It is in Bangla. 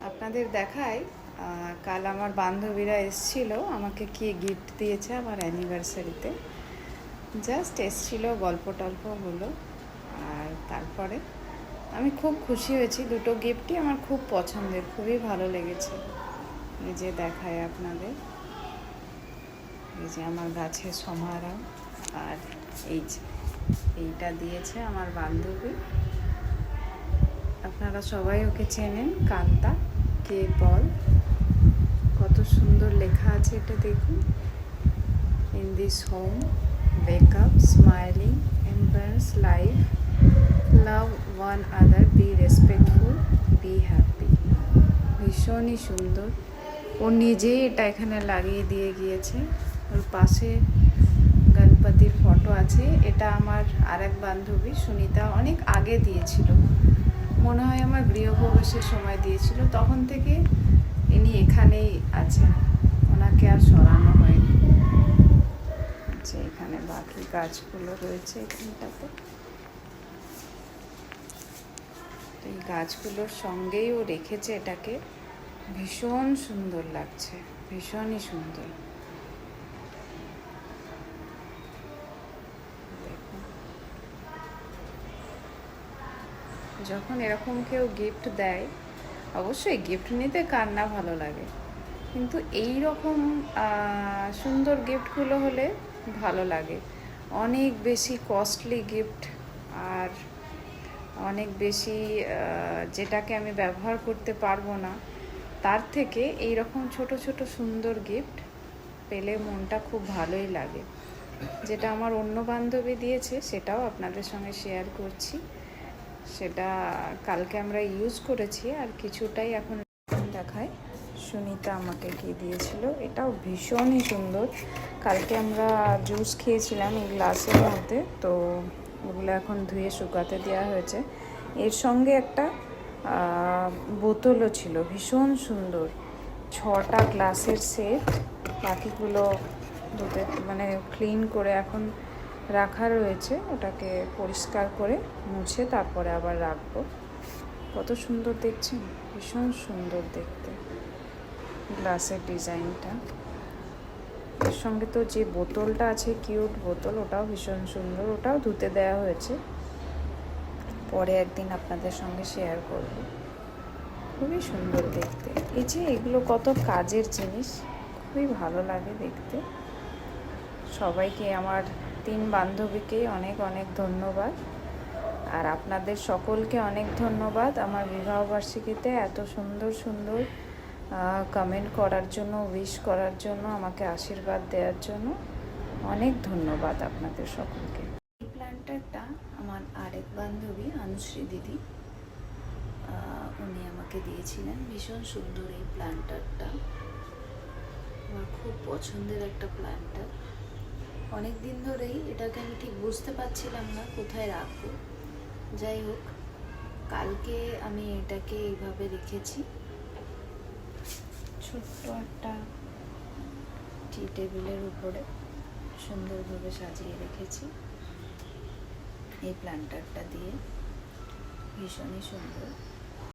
আপনাদের দেখাই কাল আমার বান্ধবীরা এসেছিল, আমাকে কি গিফট দিয়েছে আমার অ্যানিভার্সারিতে। জাস্ট এসেছিল, গল্প টল্প হলো, আর তারপরে আমি খুব খুশি হয়েছি। দুটো গিফটই আমার খুব পছন্দের, খুবই ভালো লেগেছে। এই যে দেখায় আপনাদের, এই যে আমার গাছের সমাহার, আর এই যে এইটা দিয়েছে আমার বান্ধবী। আপনারা সবাই ওকে চেনেন, কান্তা কে পল। কত সুন্দর লেখা আছে এটা দেখুন। In this home wake up smiling embrace life, love one another, be respectful, be happy. ভীষণই সুন্দর। ও নিজেই এটা এখানে লাগিয়ে দিয়ে গিয়েছে। ওর পাশে গণপতির ফটো আছে। এটা আমার আরেক বান্ধবী সুনিতা অনেক আগে দিয়েছিল, মনে হয় আমার গৃহপ্রবেশের সময় দিয়েছিল। তখন থেকে ইনি এখানেই আছেন, ওনাকে আর সরানো হয়নি। আচ্ছা, এখানে বাকি গাছগুলো রয়েছে এখানটাতে। এই গাছগুলোর সঙ্গেই ও রেখেছে এটাকে। ভীষণ সুন্দর লাগছে, ভীষণই সুন্দর। যখন এরকম কেউ গিফট দেয়, অবশ্যই গিফট নিতে কার না ভালো লাগে, কিন্তু এই রকম সুন্দর গিফটগুলো হলে ভালো লাগে। অনেক বেশি কস্টলি গিফট আর অনেক বেশি যেটাকে আমি ব্যবহার করতে পারবো না, তার থেকে এই রকম ছোট ছোট সুন্দর গিফট পেলে মনটা খুব ভালোই লাগে। যেটা আমার অন্য বান্ধবী দিয়েছে সেটাও আপনাদের সঙ্গে শেয়ার করছি। সেটা কালকে আমরা ইউজ করেছি, আর কিছুটাই এখন দেখায়। সুনিতা আমাকে কি দিয়েছিল, এটাও ভীষণই সুন্দর। কালকে আমরা জুস খেয়েছিলাম এই গ্লাসের মধ্যে, তো ওগুলো এখন ধুয়ে শুকাতে দেওয়া হয়েছে। এর সঙ্গে একটা বোতলও ছিল, ভীষণ সুন্দর। 6টা গ্লাসের সেট, বাকিগুলো ধুতে মানে ক্লিন করে এখন রাখা রয়েছে। ওটাকে পরিষ্কার করে মুছে তারপরে আবার রাখবো। কত সুন্দর দেখছেন, ভীষণ সুন্দর দেখতে গ্লাসের ডিজাইনটা। এর সঙ্গে তো যে বোতলটা আছে, কিউট বোতল, ওটাও ভীষণ সুন্দর। ওটাও ধুতে দেওয়া হয়েছে, পরে একদিন আপনাদের সঙ্গে শেয়ার করব। খুবই সুন্দর দেখতে। এই যে এগুলো কত কাজের জিনিস, খুবই ভালো লাগে দেখতে। সবাইকে, আমার 3 বান্ধবীকে অনেক অনেক ধন্যবাদ, আর আপনাদের সকলকে অনেক ধন্যবাদ আমার বিবাহবার্ষিকীতে এত সুন্দর সুন্দর কমেন্ট করার জন্য, উইশ করার জন্য, আমাকে আশীর্বাদ দেওয়ার জন্য অনেক ধন্যবাদ আপনাদের সকলকে। এই প্ল্যান্টারটা আমার আরেক বান্ধবী অনুশ্রী দিদি, উনি আমাকে দিয়েছিলেন। ভীষণ সুন্দর এই প্ল্যান্টারটা, আমার খুব পছন্দের একটা প্ল্যান্টার। অনেক দিন ধরেই এটাকে আমি ঠিক বুঝতে পারছিলাম না কোথায় রাখবো। যাই হোক, কালকে আমি এটাকে এইভাবে রেখেছি, ছোট্ট একটা টি টেবিলের উপরে সুন্দরভাবে সাজিয়ে রেখেছি এই প্ল্যান্টারটা দিয়ে। ভীষণই সুন্দর।